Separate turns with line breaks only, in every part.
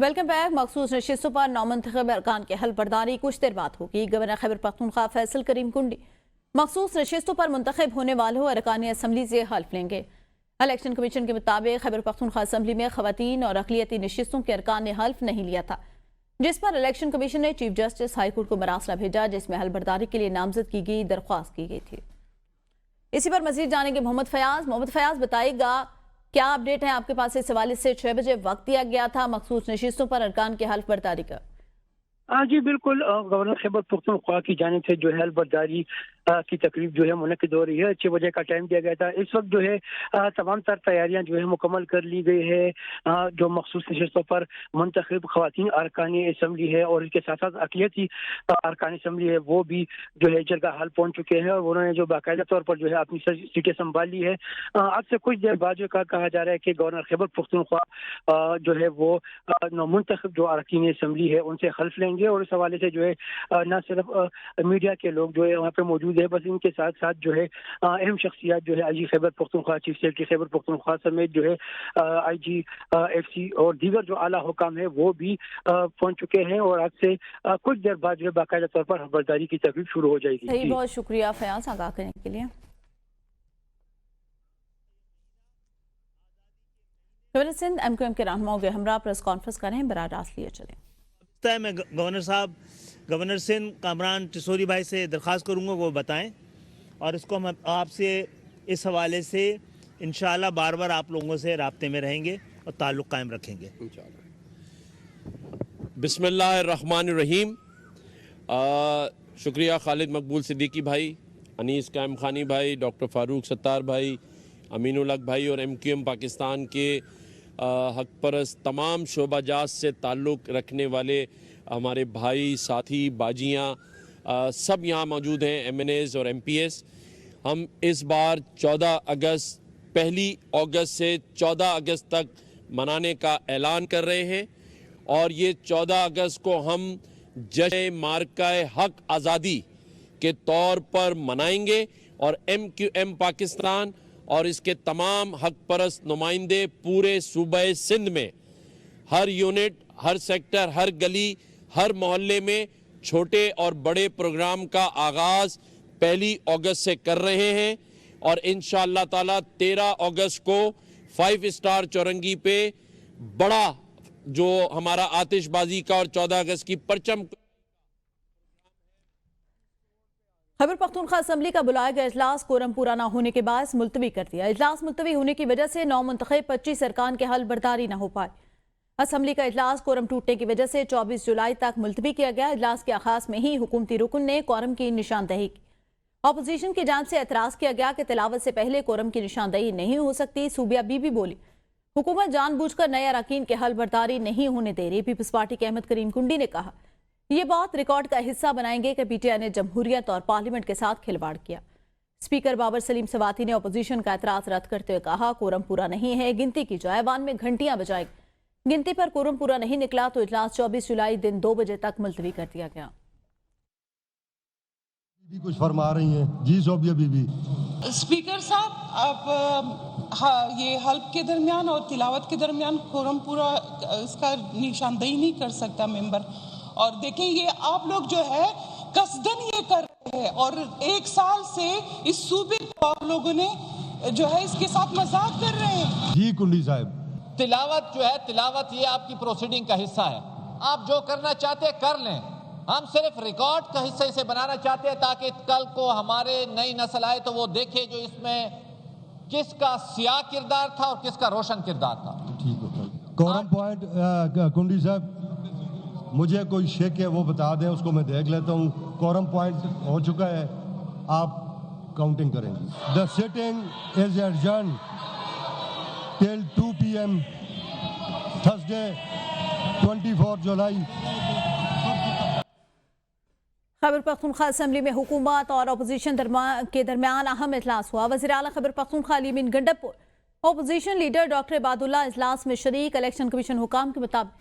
Welcome back. मखसूस नशिस्तों पर नामुंतखब अरकान के हल बर्दारी कुछ देर बाद होगी। गवर्नर खैबर पख्तूनख्वा फैसल करीम कुंडी मखसूस नशिस्तों पर मुंतखब होने वालों अरकान असम्बली से हल्फ लेंगे। इलेक्शन कमीशन के मुताबिक खैबर पख्तूनख्वा असम्बली में खवातीन और अकलियती नशिस्तों के अरकान ने हल्फ नहीं लिया था, जिस पर इलेक्शन कमीशन ने चीफ जस्टिस हाईकोर्ट को मरासला भेजा, जिसमें हल बर्दारी के लिए नामजद की गई दरख्वास्त की गई थी। इसी पर मजीद जानेंगे मोहम्मद फयाज बताएगा क्या अपडेट है आपके पास। इस हवाले से 6 बजे वक्त दिया गया था मखसूस नशिस्तों पर अरकान के हल्फ बर्दारी का।
जी बिल्कुल, गवर्नर खैबर पख्तूनख्वा की जानिब से जो है हल्फ बर्दारी की तकरीब जो है मुनक़िद हो रही है। 6 बजे का टाइम दिया गया था। इस वक्त जो है तमाम तर तैयारियां जो है मुकम्मल कर ली गई है। जो मखसूस नशिस्तों पर मुंतखब ख़वातीन अरकान असम्बली है और इसके साथ साथ अक़लियती अरकान असम्बली है, वो भी जो है जगह हाल पहुंच चुके हैं और उन्होंने जो बाकायदा तौर पर जो है अपनी सीटें संभाल ली है। आज से कुछ देर बाद जो कहा जा रहा है कि गवर्नर खैबर पख्तूनख्वा जो है वो मुंतखब जो अरकान असम्बली है उनसे हल्फ लेंगे और इस हवाले से जो है न सिर्फ मीडिया के लोग जो है वहाँ पे मौजूद है, बस इनके साथ साथ जो है अहम शख्सियात जो है IG Khyber Pakhtunkhwa, chief secretary Khyber Pakhtunkhwa समेत जो है IG FC और दीगर जो आला हुकाम है वो भी पहुंच चुके हैं और आज से कुछ देर बाद जो है बाकायदा तौर पर खबरदारी की तकरीब शुरू हो जाएगी।
बहुत शुक्रिया फयाज आगाह करने के लिए। गवर्नर सिंध MQM के रहनुमाओं के हमरा प्रेस कॉन्फ्रेंस करें, बराह रास्त लिए चलें।
मैं गवर्नर सिंध कामरान टिसोरी भाई से दरख्वास्त करूंगा वो बताएं और इसको हम आपसे इस हवाले से इंशाल्लाह बार बार आप लोगों से राब्ते में रहेंगे और ताल्लुक़ कायम रखेंगे
बिस्मिल्लाहिर्रहमानिर्रहीम। शुक्रिया खालिद मकबूल सिद्दीकी भाई, अनीस कायम खानी भाई, डॉक्टर फ़ारूक सत्तार भाई, अमीनुल हक भाई और MQM पाकिस्तान के हक परस्त तमाम शोबाजात से ताल्लुक़ रखने वाले हमारे भाई साथी बाजियाँ सब यहाँ मौजूद हैं, MNAs और MPs। हम इस बार 14 अगस्त, 1 अगस्त से 14 अगस्त तक मनाने का ऐलान कर रहे हैं और ये 14 अगस्त को हम जश्न मार्का हक आज़ादी के तौर पर मनाएंगे और MQM पाकिस्तान और इसके तमाम हक परस्त नुमाइंदे पूरे सूबे सिंध में हर यूनिट, हर सेक्टर, हर गली, हर मोहल्ले में छोटे और बड़े प्रोग्राम का आगाज़ 1 अगस्त से कर रहे हैं और इंशाअल्लाह ताला 13 अगस्त को 5 स्टार चौरंगी पे बड़ा जो हमारा आतिशबाजी का और 14 अगस्त की परचम।
खैबर पख्तूनख्वा असम्बली का बुलाया गया इजलास कोरम पूरा न होने के बाद मुलतवी कर दिया। इजलास मुलतवी होने की वजह से नामुंतखब 25 अरकान के हल बर्दारी न हो पाए। असम्बली का इजलास कोरम टूटने की वजह से 24 जुलाई तक मुलतवी किया गया। इजलास के आगाज में ही हुकूमती रुकन ने कोरम की निशानदही की। अपोजिशन की जानिब से एतराज किया गया कि तिलावत से पहले कोरम की निशानदही नहीं हो सकती। सूबिया बीबी बोली हुकूमत जानबूझकर नए अरकान के हल बर्दारी नहीं होने दे रही। पीपल्स पार्टी के अहमद करीम कुंडी ने कहा ये बात रिकॉर्ड का हिस्सा बनाएंगे कि PTI ने जमहूरियत और पार्लियामेंट के साथ खिलवाड़ किया। स्पीकर बाबर सलीम सवाती ने अपोजिशन का एतराज रद्द करते हुए कहा कोरम पूरा नहीं है, गिनती की जाए, ऐवान में घंटियां बजाएगी। गिनती पर कोरम पूरा नहीं निकला तो इजलास 24 जुलाई दिन 2 बजे तक मुलतवी कर दिया गया।
कुछ फरमा रही हैं जी सोबिया बीबी।
स्पीकर साहब, आप ये हल्फ के दरमियान और तिलावत के दरमियान कोरम पूरा इसका निशानदही नहीं कर सकता मेंबर। और देखें ये आप लोग जो है कसदन ये कर रहे हैं और 1 साल से इस सूबे को आप लोगों ने जो है इसके साथ मजाक कर रहे हैं।
जी कुंडी साहब,
तिलावत जो है, तिलावत ये आपकी प्रोसीडिंग का हिस्सा है। आप जो करना चाहते हैं कर लें, हम सिर्फ रिकॉर्ड का हिस्सा इसे बनाना चाहते हैं ताकि कल को हमारे नई नस्ल आए तो वो देखे जो इसमें किसका स्याह किरदार था और किसका रोशन किरदार था।
ठीक है। कोरम पॉइंट कुंडी साहब, मुझे कोई शेक है वो बता दें, उसको मैं देख लेता हूँ। कोरम पॉइंट हो चुका है, आप काउंटिंग करेंगे। The sitting is adjourned till 2 PM Thursday 24 July.
Khyber Pakhtunkhwa assembly में हुकूमत और अपोजिशन के दरमियान अहम इजलास हुआ। वज़ीर आला खैबर पख्तूनख्वा अली अमीन गंडपुर, अपोजिशन लीडर डॉक्टर इबादुल्लाह इजलास में शरीक। इलेक्शन कमीशन हुकाम के मुताबिक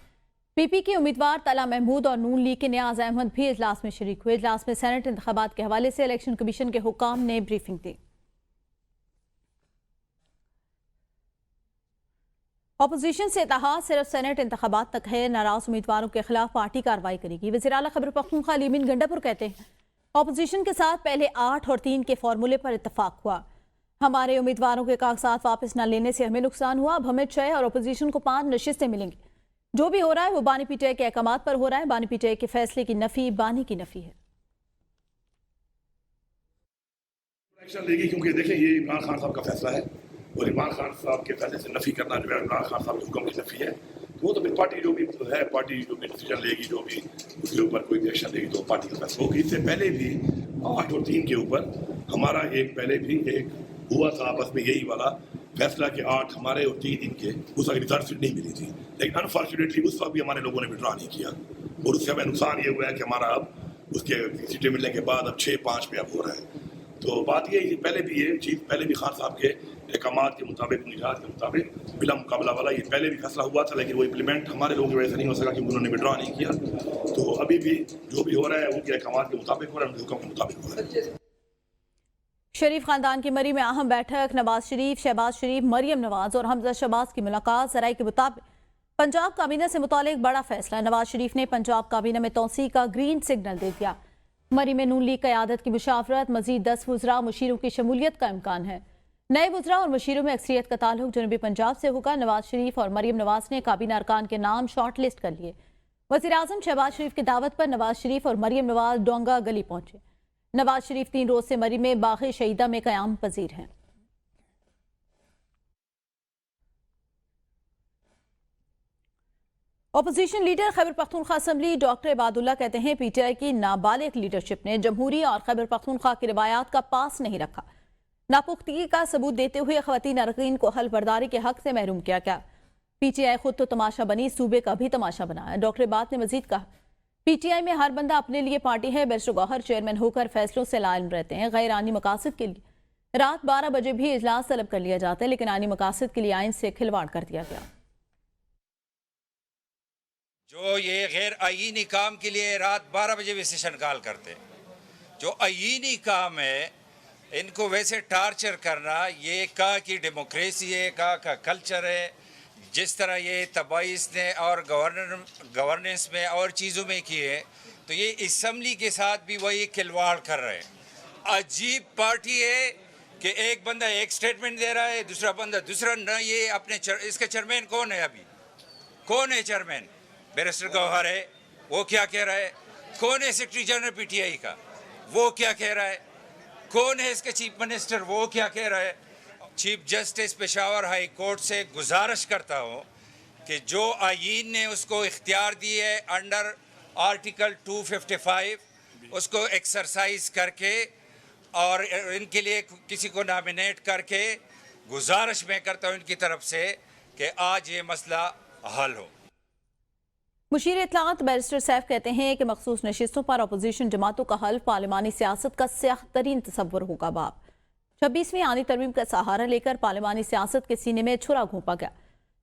PP के उम्मीदवार तला महमूद और नून लीग के नियाज अहमद भी इजलास में शरीक हुए। इजलास में सेनेट इंतखाबात के हवाले से इलेक्शन कमीशन के हुकाम ने ब्रीफिंग दी। अपोजिशन से कहा सिर्फ सेनेट इंतखाबात तक है, नाराज उम्मीदवारों के खिलाफ पार्टी कार्रवाई करेगी। वज़ीर आला खैबर पख्तूनख्वा अली गंडापुर कहते हैं अपोजिशन के साथ पहले 8 और 3 के फॉर्मूले पर इत्तफाक हुआ। हमारे उम्मीदवारों के कागजात वापस न लेने से हमें नुकसान हुआ। अब हमें 6 और अपोजिशन को 5 नशिस्तें मिलेंगी। जो भी हो रहा है वो बानी पीटीआई के अहकामात पर हो रहा है। बानी पीटीआई के फैसले की नफी बानी की नफी है।
एक्शन लेगी क्योंकि देखें ये इमरान खान साहब का फैसला है और इमरान खान साहब के फैसले से नफी करना जो है इमरान खान साहब के हुक्म की नफी है। वो तो फिर पार्टी जो भी है, पार्टी जो भी डिसीजन लेगी, जो भी उसके ऊपर कोई भी एक्शन लेगी तो पार्टी का फैसला होगी। इससे पहले भी 8 और 3 के ऊपर हमारा पहले भी एक हुआ था आपस में यही वाला फैसला कि 8 हमारे और 3 इनके, उस वक्त रिजर्व सीट नहीं मिली थी, लेकिन अनफॉर्चुनेटली उस वक्त भी हमारे लोगों ने विड्रॉ नहीं किया और उससे हमें नुकसान ये हुआ है कि हमारा अब उसके सीटें मिलने के बाद अब 6-5 पे अब हो रहा है। तो बात ये पहले भी ये चीज़ पहले भी खान साहब के अहकामात के मुताबिक, निजात के मुताबिक बिला मुकाबला वाला ये पहले भी फैसला हुआ था, लेकिन वो इम्प्लीमेंट हमारे लोगों की वजह से नहीं हो सका क्योंकि उन्होंने विड्रॉ नहीं किया। तो अभी भी जो भी हो रहा है उनके अहकामात के मुताबिक हो रहा है, उनके हुक्म के मुताबिक हो रहा है।
शरीफ खानदान की मरी में अहम बैठक। नवाज शरीफ, शहबाज शरीफ, मरियम नवाज और हमजा शहबाज की मुलाकात। जराये के मुताबिक पंजाब काबीना से मुतालिक बड़ा फैसला। नवाज शरीफ ने पंजाब काबीना में तोसी का ग्रीन सिग्नल दे दिया। मरी में नून लीग क़यादत की मुशावरत। मजीद 10 वज़रा मुशीरों की शमूलियत का इम्कान है। नए वज़रा और मुशीरों में अक्सरियत का ताल्लुक जनूबी पंजाब से होगा। नवाज शरीफ और मरियम नवाज ने काबीना अरकान के नाम शॉर्ट लिस्ट कर लिए। वज़ीर आज़म शहबाज शरीफ की दावत पर नवाज शरीफ और मरियम नवाज डोंगा गली पहुंचे। नवाज शरीफ 3 रोज से मरी में बाग़ शहीदा में क़याम पजीर हैं। Opposition leader Khyber Pakhtunkhwa assembly doctor Ibadullah कहते हैं पीटीआई की नाबालिग लीडरशिप ने जमहूरी और खैबर पख्तूनख्वा की रिवायात का पास नहीं रखा। नापुख्तगी का सबूत देते हुए ख़वातीन अरकान को हल बर्दारी के हक से महरूम किया गया। पीटीआई खुद तो तमाशा बनी, सूबे का भी तमाशा बनाया। डॉक्टर इबाद ने मजीद कहा पीटीआई में हर बंदा अपने लिए पार्टी है। बैरिस्टर गौहर चेयरमैन होकर फैसलों से लाइम रहते हैं। गैर आनी मकासद के लिए रात 12 बजे भी इजलास तलब कर लिया जाता है, लेकिन आनी मकासद के लिए आइन से खिलवाड़ कर दिया गया।
जो ये गैर आईनी काम के लिए रात 12 बजे भी सेशन कॉल करते हैं, जो आईनी काम है इनको वैसे टार्चर करना, ये का की डेमोक्रेसी है, का कल्चर है। जिस तरह ये तबाइस ने और गवर्नेंस में और चीज़ों में किए, तो ये असम्बली के साथ भी वही खिलवाड़ कर रहे हैं। अजीब पार्टी है कि एक बंदा एक स्टेटमेंट दे रहा है, दूसरा बंदा दूसरा न। ये अपने इसके चेयरमैन कौन है? अभी कौन है चेयरमैन? बैरिस्टर गौहर है, वो क्या कह रहा है? कौन है सेक्रेटरी जनरल पीटीआई का, वो क्या कह रहा है? कौन है इसके चीफ मिनिस्टर, वो क्या कह रहा है? Chief justice Peshawar high court से गुजारिश करता हूँ कि जो आईन ने उसको इख्तियार दी है अंडर आर्टिकल 255 उसको एक्सरसाइज करके और इनके लिए किसी को नॉमिनेट करके गुजारिश मैं करता हूँ इनकी तरफ से कि आज ये मसला हल हो।
मुशीर इत्तलात बैरिस्टर सैफ कहते हैं कि मखसूस नशिस्तों पर अपोजिशन जमातों का हल पार्लिमानी सियासत का सख्त तरीन तसव्वुर होगा। बाप 26वीं आनी तरमीम का सहारा लेकर पार्लिमानी सियासत के सीने में छुरा घोंपा गया।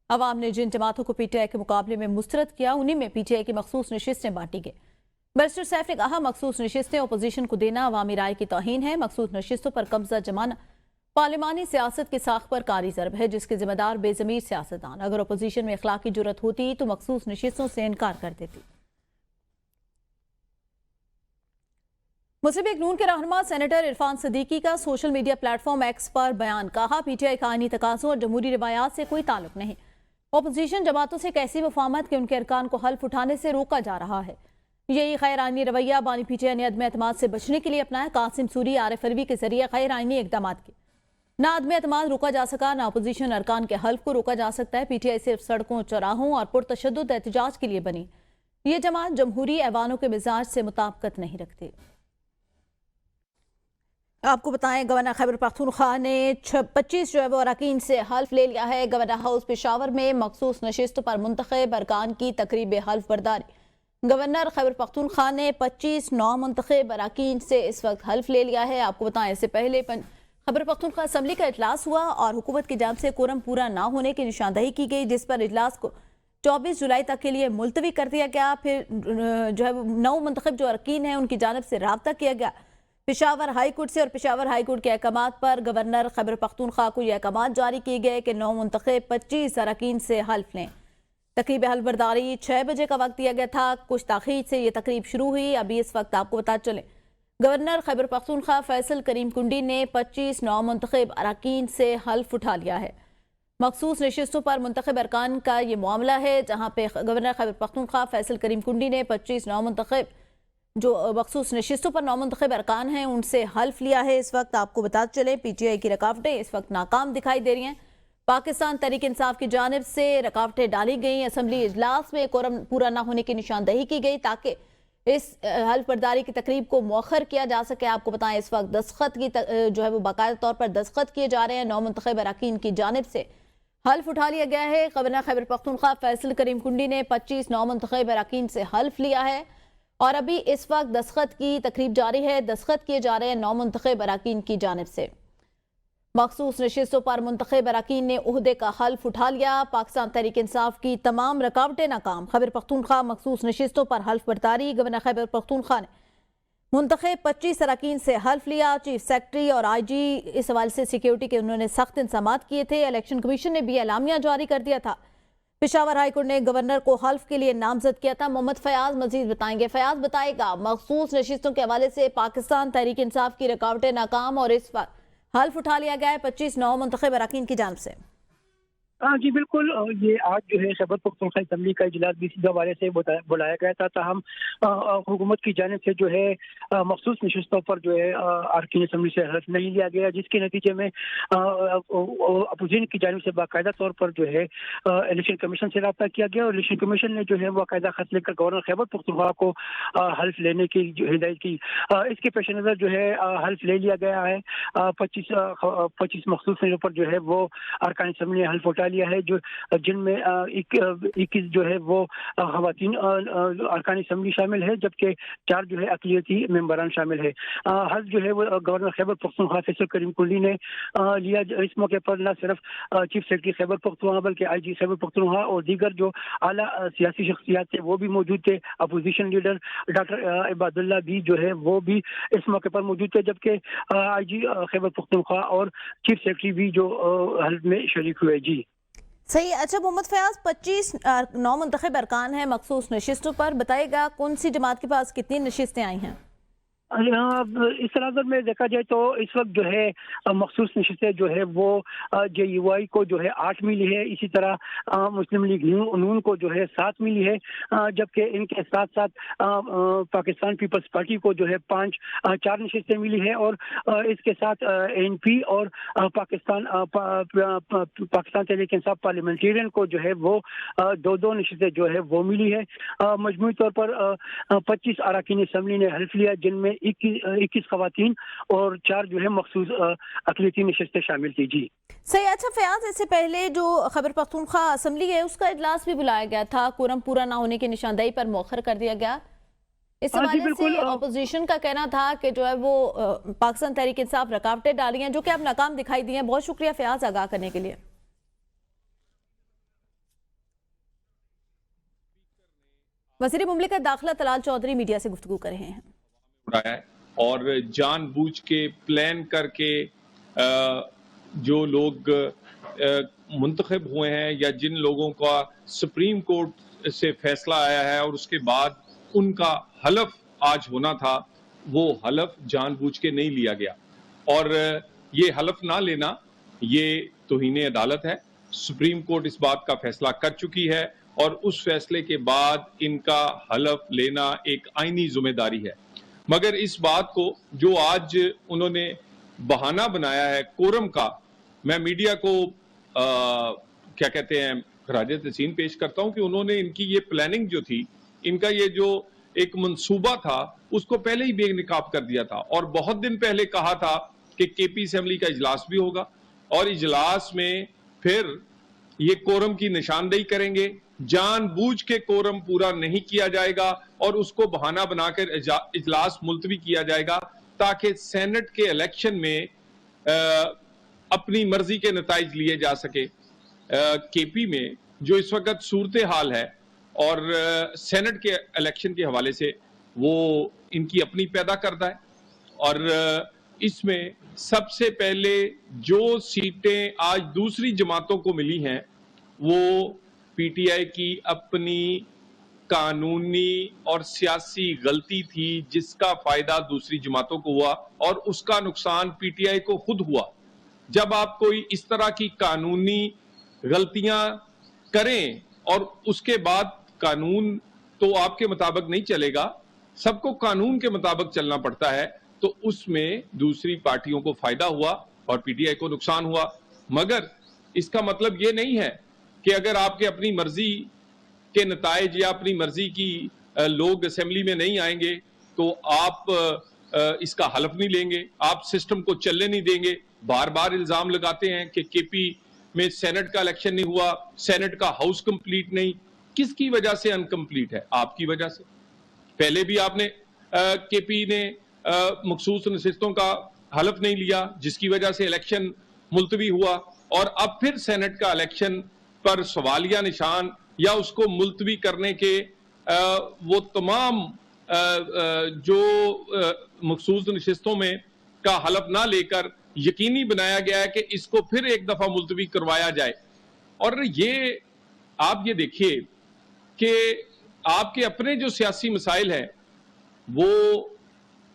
अवाम ने जिन जमातों को पीटीआई के मुकाबले में मुस्तरद किया, उन्हीं में पीटीआई की मखसूस नशिस्तें बांटी गई। बैरिस्टर सैफ ने कहा मखसूस नशिस्तें अपोजिशन को देना अवामी राय की तौहीन है। मखसूस नशिस्तों पर कब्जा जमाना पार्लिमानी सियासत की साख पर कारी ज़रब है, जिसके जिम्मेदार बेज़मीर सियासतदान। अगर अपोजिशन में इखलाकी जुर्रत होती तो मखसूस नशिस्तों से इनकार कर देती। मुस्लिम लीग नून के रहनुमा सेनेटर इरफान सिद्दीकी का सोशल मीडिया प्लेटफॉर्म एक्स पर बयान। कहा पीटीआई का आईनी तकाज़ों और जमहूरी रिवायात से कोई ताल्लुक नहीं। अपोजिशन जमातों से कैसी मुफाहमत के उनके अरकान को हल्फ उठाने से रोका जा रहा है। यही गैर आईनी रवैया बानी पीटीआई ने अदम एतमाद से बचने के लिए अपनाया। कासिम सूरी आरिफ अलवी के जरिए गैर आईनी इकदाम किए। ना अदम एतमाद रोका जा सका, ना अपोजिशन अरकान के हल्फ को रोका जा सकता है। पीटीआई सिर्फ सड़कों, चौराहों और पुरतशद्दुद एहतजाज के लिए बनी। ये जमात जमहूरी ऐवानों के मिजाज से मुताबिकत नहीं रखती। आपको बताएं गवर्नर खैबर पख्तूनख्वा ने 25 जो है वो अरकान से हल्फ ले लिया है। गवर्नर हाउस पेशावर में मखसूस नशिस्त पर मुंतखब अरकान की तकरीब हल्फ बर्दारी। गवर्नर खैबर पख्तूनख्वा ने 25 नौ मुंतखब अरकान से इस वक्त हल्फ ले लिया है। आपको बताएं इससे पहले खैबर पख्तूनख्वा असम्बली का इजलास हुआ और हुकूमत की जानिब से कोरम पूरा ना होने की निशानदही की गई, जिस पर इजलास को 24 जुलाई तक के लिए मुलतवी कर दिया गया। फिर जो है 9 मुंतखब जो अरकान हैं उनकी जानिब से राब्ता किया गया। पेशावर हाई कोर्ट से और पेशावर हाई कोर्ट के अहकाम पर गवर्नर खैबर पख्तूनख्वा को ये अहकाम जारी किए गए कि नौ मुंतखब 25 अरकान से हल्फ लें। तकरीब हल्फ बर्दारी 6 बजे का वक्त दिया गया था। कुछ ताखीर से ये तकरीब शुरू हुई। अभी इस वक्त आपको बता चले, गवर्नर खैबर पख्तूनख्वा फैसल करीम कुंडी ने 25 नौ मुंतखब अरकान से हल्फ उठा लिया है। मखसूस नशिस्तों पर मुंतखब अरकान का ये मामला है, जहाँ पे गवर्नर खैबर पख्तूनख्वा फैसल करीम कुंडी ने 25 नौ मुंतखब जो मखसूस नशिस्तों पर नौ मुंतखब अरकान हैं उनसे हल्फ लिया है। इस वक्त आपको बता चले, PTI की रुकावटें इस वक्त नाकाम दिखाई दे रही हैं। पाकिस्तान तहरीक इंसाफ की जानिब से रुकावटें डाली गई। असम्बली इजलास में कोरम पूरा न होने की निशानदही की गई ताकि इस हल्फ बर्दारी की तकरीब को मौखर किया जा सके। आपको बताएं, इस वक्त दस्तखत की जो है वो बाकायदा तौर पर दस्तखत किए जा रहे हैं। नौ मुंतखब अरकान की जानिब से हल्फ उठा लिया गया है। गवर्नर खैबर पख्तूनख्वा फैसल करीम कुंडी ने 25 नौ मुंतखब अरकान से हल्फ लिया है और अभी इस वक्त दस्तखत की तकरीब जारी है। दस्तखत किए जा रहे हैं नौ मुंतखब अरकान की जानिब से। मखसूस नशिस्तों पर मुंतखब अरकान ने उहदे का हल्फ उठा लिया। पाकिस्तान तहरीक इंसाफ की तमाम रुकावटें नाकाम। खैबर पख्तूनख्वा मखसूस नशिस्तों पर हल्फ बर्दारी। गवर्नर खैबर पख्तूनख्वा ने मुंतखब 25 अरकान से हल्फ लिया। चीफ सेक्रेटरी और IG इस हवाले से सिक्योरिटी के उन्होंने सख्त इंतजाम किए थे। इलेक्शन कमीशन ने भी एलामिया जारी कर दिया था। पेशावर हाईकोर्ट ने गवर्नर को हल्फ के लिए नामजद किया था। मोहम्मद फयाज मजीद बताएंगे। फयाज बताएगा, मखसूस नशिस्तों के हवाले से पाकिस्तान तहरीक इंसाफ की रुकावटें नाकाम और इस वक्त हल्फ उठा लिया गया है 25 नौ मुंतखब अरकान की जानिब से।
जी बिल्कुल, ये आज जो है खैबर पख्तूनख्वा असेंबली का इजलास भी इसी हवाले से बुलाया गया था। ताहम हुकूमत की जानिब से जो है मखसूस नशिस्तों पर जो है अरकान असेंबली से हल्फ नहीं लिया गया, जिसके नतीजे में अपोजिशन की जानिब से बाकायदा तौर पर जो है इलेक्शन कमीशन से रब्ता किया गया और इलेक्शन कमीशन ने जो है बाकायदा खत लेकर गवर्नर खैबर पख्तूनख्वा को हल्फ लेने की जो हिदायत की। इसके पेश नज़र जो है हल्फ ले लिया गया है। 25 मखसूस नशिस्तों पर जो है वो अरकान असेंबली ने हल्फ लिया है, जो जिनमें 21 जो है वो खवातीन अरकान असेंबली शामिल है, जबकि 4 जो है अक़लियती मेंबरान शामिल है। हल्फ जो है वो गवर्नर खैबर पख्तूनख्वा फैसल करीम कुंडी ने लिया। इस मौके पर न सिर्फ चीफ सेक्रेटरी खैबर पख्तूनख्वा बल्कि IG खैबर पख्तूनख्वा और दीगर जो आला सियासी शख्सियात थे वो भी मौजूद थे। अपोजिशन लीडर डॉक्टर इबादुल्ला भी जो है वो भी इस मौके पर मौजूद थे, जबकि IG खैबर पख्तूनख्वा और चीफ सेक्रेटरी भी जो हल्फ में शरीक हुए। जी
सही। अच्छा मोहम्मद फयाज, 25 नौ मुंतखब अरकान हैं मखसूस नशिस्तों पर, बताएगा कौन सी जमात के पास कितनी नशिस्तें आई हैं?
इस तनाज़ुर में देखा जाए तो इस वक्त जो है मखसूस नशिस्तें जो है वो JUI को जो है 8 मिली है। इसी तरह मुस्लिम लीग नून को जो है 7 मिली है, जबकि इनके साथ साथ पाकिस्तान पीपल्स पार्टी को जो है 4 नशिस्तें मिली है और इसके साथ NP और पाकिस्तान तहरीक इंसाफ पार्लियामेंटेरियन को जो है वो 2 नशिस्तें जो है वो मिली है। मजमूई तौर पर 25 अरकान असेंबली ने हल्फ लिया, जिनमें 21 खवातीन और 4 जो है मखसूस अक़लियती नशिस्तें शामिल थी। जी
सही। अच्छा फयाज, इससे पहले जो खैबर पख्तूनख्वा असेंबली है उसका इजलास भी बुलाया गया था, कोरम पूरा ना होने की निशानदेही पर मौखर कर दिया गया। इस हवाले से अपोजिशन का कहना था कि जो है वो पाकिस्तान तहरीक इंसाफ रुकावटें डाली हैं, जो कि अब नाकाम दिखाई दी हैं। बहुत शुक्रिया फयाज आगाह करने के लिए। वज़ीर मुमलिकत दाखिला तलाल चौधरी मीडिया से गुफ्तगू कर रहे हैं।
और जानबूझ के प्लान करके जो लोग मुंतखब हुए हैं या जिन लोगों का सुप्रीम कोर्ट से फैसला आया है और उसके बाद उनका हलफ आज होना था, वो हलफ जानबूझ के नहीं लिया गया और ये हलफ ना लेना ये तौहीन अदालत है। सुप्रीम कोर्ट इस बात का फैसला कर चुकी है और उस फैसले के बाद इनका हलफ लेना एक आईनी जिम्मेदारी है। मगर इस बात को जो आज उन्होंने बहाना बनाया है कोरम का, मैं मीडिया को क्या कहते हैं खराजे तहसीन पेश करता हूं कि उन्होंने इनकी ये प्लानिंग जो थी, इनका ये जो एक मंसूबा था उसको पहले ही बेनकाब कर दिया था और बहुत दिन पहले कहा था कि KP असेंबली का इजलास भी होगा और इजलास में फिर ये कोरम की निशानदेही करेंगे। जानबूझ के कोरम पूरा नहीं किया जाएगा और उसको बहाना बनाकर इजलास मुलतवी किया जाएगा ताकि सेनेट के इलेक्शन में अपनी मर्जी के नताइज लिए जा सके। KP में जो इस वक्त सूरत हाल है और सेनेट के इलेक्शन के हवाले से वो इनकी अपनी पैदा करता है और इसमें सबसे पहले जो सीटें आज दूसरी जमातों को मिली हैं वो पीटीआई की अपनी कानूनी और सियासी गलती थी, जिसका फायदा दूसरी जमातों को हुआ और उसका नुकसान पीटीआई को खुद हुआ। जब आप कोई इस तरह की कानूनी गलतियां करें और उसके बाद कानून तो आपके मुताबिक नहीं चलेगा, सबको कानून के मुताबिक चलना पड़ता है, तो उसमें दूसरी पार्टियों को फायदा हुआ और पीटीआई को नुकसान हुआ। मगर इसका मतलब ये नहीं है कि अगर आपके अपनी मर्जी के नताइज या अपनी मर्जी की लोग असेंबली में नहीं आएंगे तो आप इसका हलफ नहीं लेंगे, आप सिस्टम को चलने नहीं देंगे। बार बार इल्जाम लगाते हैं कि केपी में सेनेट का इलेक्शन नहीं हुआ, सेनेट का हाउस कंप्लीट नहीं। किसकी वजह से अनकंप्लीट है? आपकी वजह से। पहले भी आपने केपी ने मखसूस नशिस्तों का हलफ नहीं लिया, जिसकी वजह से इलेक्शन मुलतवी हुआ, और अब फिर सेनेट का इलेक्शन पर सवालिया निशान या उसको मुलतवी करने के वो तमाम जो मखसूस नशिस्तों में का हलफ ना लेकर यकीनी बनाया गया है कि इसको फिर एक दफा मुलतवी करवाया जाए। और ये आप ये देखिए कि आपके अपने जो सियासी मसाइल हैं वो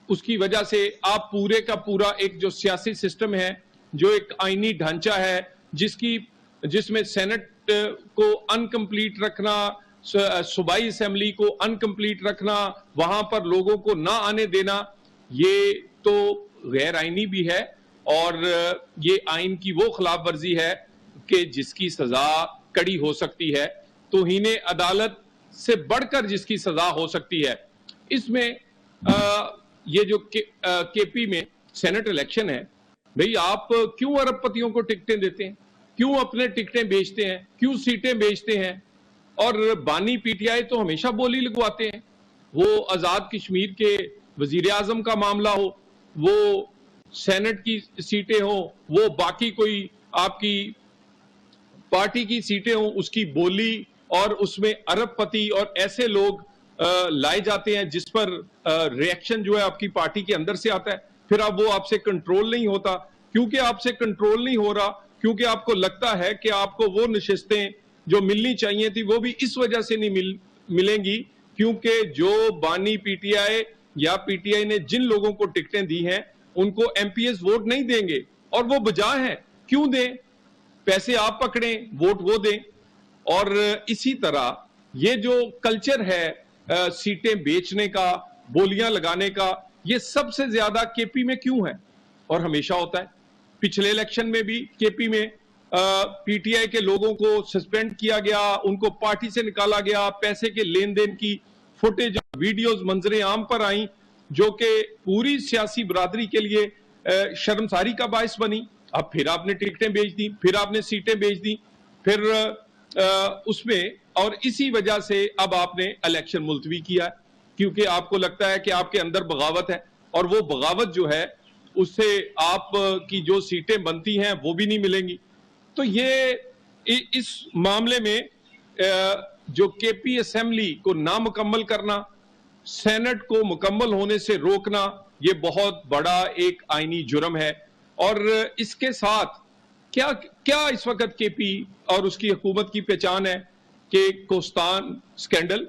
उसकी वजह से आप पूरे का पूरा एक जो सियासी सिस्टम है, जो एक आईनी ढांचा है जिसमें सेनेट को अनकंप्लीट रखना, सूबाई असेंबली को अनकंप्लीट रखना, वहां पर लोगों को ना आने देना, ये तो गैर आईनी भी है और ये आइन की वो खिलाफ वर्जी है कि जिसकी सजा कड़ी हो सकती है, तौहीन अदालत से बढ़कर जिसकी सजा हो सकती है। इसमें ये जो केपी में सेनेट इलेक्शन है, भाई आप क्यों अरबपतियों को टिकटें देते हैं, क्यों अपने टिकटें बेचते हैं, क्यों सीटें बेचते हैं? और बानी पीटीआई तो हमेशा बोली लगवाते हैं, वो आजाद कश्मीर के वजीर आजम का मामला हो, वो सेनेट की सीटें हो, वो बाकी कोई आपकी पार्टी की सीटें हो, उसकी बोली और उसमें अरबपति और ऐसे लोग लाए जाते हैं जिस पर रिएक्शन जो है आपकी पार्टी के अंदर से आता है। फिर अब वो आपसे कंट्रोल नहीं होता। क्योंकि आपसे कंट्रोल नहीं हो रहा, क्योंकि आपको लगता है कि आपको वो नशिस्तें जो मिलनी चाहिए थी वो भी इस वजह से नहीं मिलेंगी क्योंकि जो बानी पीटीआई या पीटीआई ने जिन लोगों को टिकटें दी हैं उनको एमपीएस वोट नहीं देंगे, और वो बजा है। क्यों दें? पैसे आप पकड़ें, वोट वो दें। और इसी तरह ये जो कल्चर है सीटें बेचने का, बोलियां लगाने का, ये सबसे ज्यादा केपी में क्यों है और हमेशा होता है। पिछले इलेक्शन में भी केपी में पीटीआई के लोगों को सस्पेंड किया गया, उनको पार्टी से निकाला गया, पैसे के लेन देन की फुटेज, वीडियोस मंजरे आम पर आई जो कि पूरी सियासी बरादरी के लिए शर्मसारी का बायस बनी। अब फिर आपने टिकटें बेच दी, फिर आपने सीटें बेच दी, फिर उसमें, और इसी वजह से अब आपने इलेक्शन मुलतवी किया क्योंकि आपको लगता है कि आपके अंदर बगावत है, और वो बगावत जो है उससे आप की जो सीटें बनती हैं वो भी नहीं मिलेंगी। तो ये इस मामले में जो केपी असेंबली को नामुकम्मल करना, सेनेट को मुकम्मल होने से रोकना, ये बहुत बड़ा एक आईनी जुर्म है। और इसके साथ क्या इस वक्त केपी और उसकी हुकूमत की पहचान है कि कोस्तान स्कैंडल,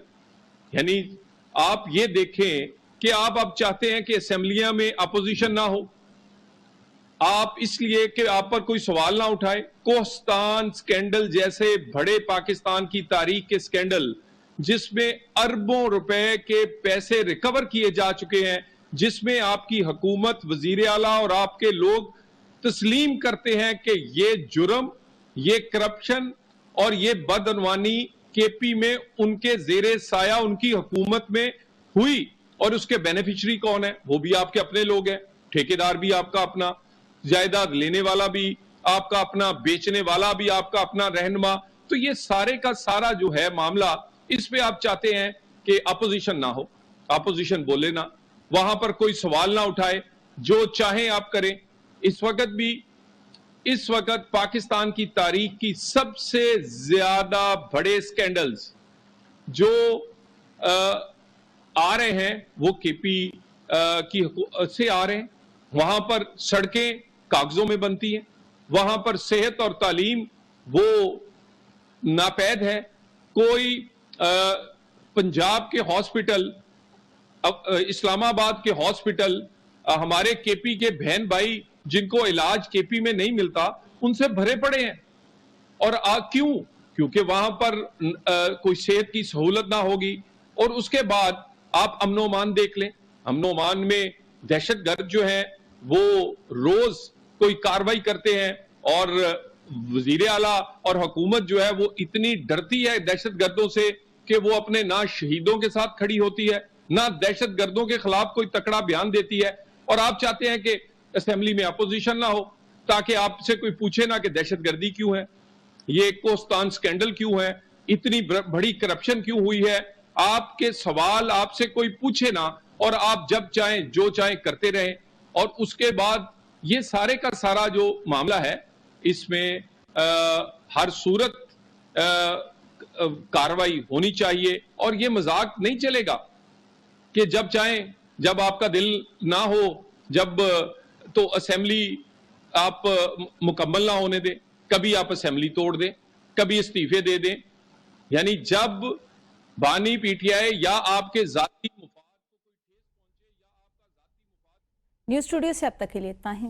यानी आप ये देखें कि आप अब चाहते हैं कि असेंबलियां में अपोजिशन ना हो, आप इसलिए कि आप पर कोई सवाल ना उठाए। कोस्तान स्कैंडल जैसे बड़े पाकिस्तान की तारीख के स्कैंडल जिसमें अरबों रुपए के पैसे रिकवर किए जा चुके हैं, जिसमें आपकी हुकूमत, वजीर आला और आपके लोग तस्लीम करते हैं कि ये जुर्म, ये करप्शन और ये बदअनवानी केपी में उनके जेरे साया उनकी हुकूमत में हुई, और उसके बेनिफिशियरी कौन है? वो भी आपके अपने लोग हैं, ठेकेदार भी आपका अपना, जायदाद लेने वाला भी आपका अपना, बेचने वाला भी आपका अपना रहनुमा। तो ये सारे का सारा जो है मामला, इस पे आप चाहते हैं कि अपोजिशन ना हो, अपोजिशन बोले ना, वहां पर कोई सवाल ना उठाए, जो चाहे आप करें। इस वक्त पाकिस्तान की तारीख की सबसे ज्यादा बड़े स्कैंडल्स जो आ रहे हैं वो केपी से आ रहे हैं, वहां पर सड़कें कागजों में बनती हैं, वहां पर सेहत और तालीम वो नापैद है। कोई पंजाब के हॉस्पिटल, इस्लामाबाद के हॉस्पिटल, हमारे केपी के बहन भाई जिनको इलाज केपी में नहीं मिलता, उनसे भरे पड़े हैं। और क्यों? क्योंकि वहां पर कोई सेहत की सहूलत ना होगी। और उसके बाद आप अमनो अमान देख लें, अमनो अमान में दहशतगर्द जो है वो रोज कोई कार्रवाई करते हैं, और वजीर आला और हुकूमत जो है वो इतनी डरती है दहशतगर्दों से कि वो अपने ना शहीदों के साथ खड़ी होती है, ना दहशतगर्दों के खिलाफ कोई तकड़ा बयान देती है। और आप चाहते हैं कि असेंबली में अपोजिशन ना हो, ताकि आपसे कोई पूछे ना कि दहशतगर्दी क्यों है, ये कोस्तान स्कैंडल क्यों है, इतनी बड़ी करप्शन क्यों हुई है। आपके सवाल आपसे कोई पूछे ना, और आप जब चाहें जो चाहें करते रहें। और उसके बाद ये सारे का सारा जो मामला है, इसमें हर सूरत कार्रवाई होनी चाहिए। और ये मजाक नहीं चलेगा कि जब चाहें, जब आपका दिल ना हो, जब तो असेंबली आप मुकम्मल ना होने दें, कभी आप असेंबली तोड़ दें, कभी इस्तीफे दे दें। यानी जब बानी पीटीआई या आपके जाती मुफाद को कोई ठेस पहुंचे या आपका जाती मुफाद।
न्यूज़ स्टूडियो से अब तक के लिए इतना ही।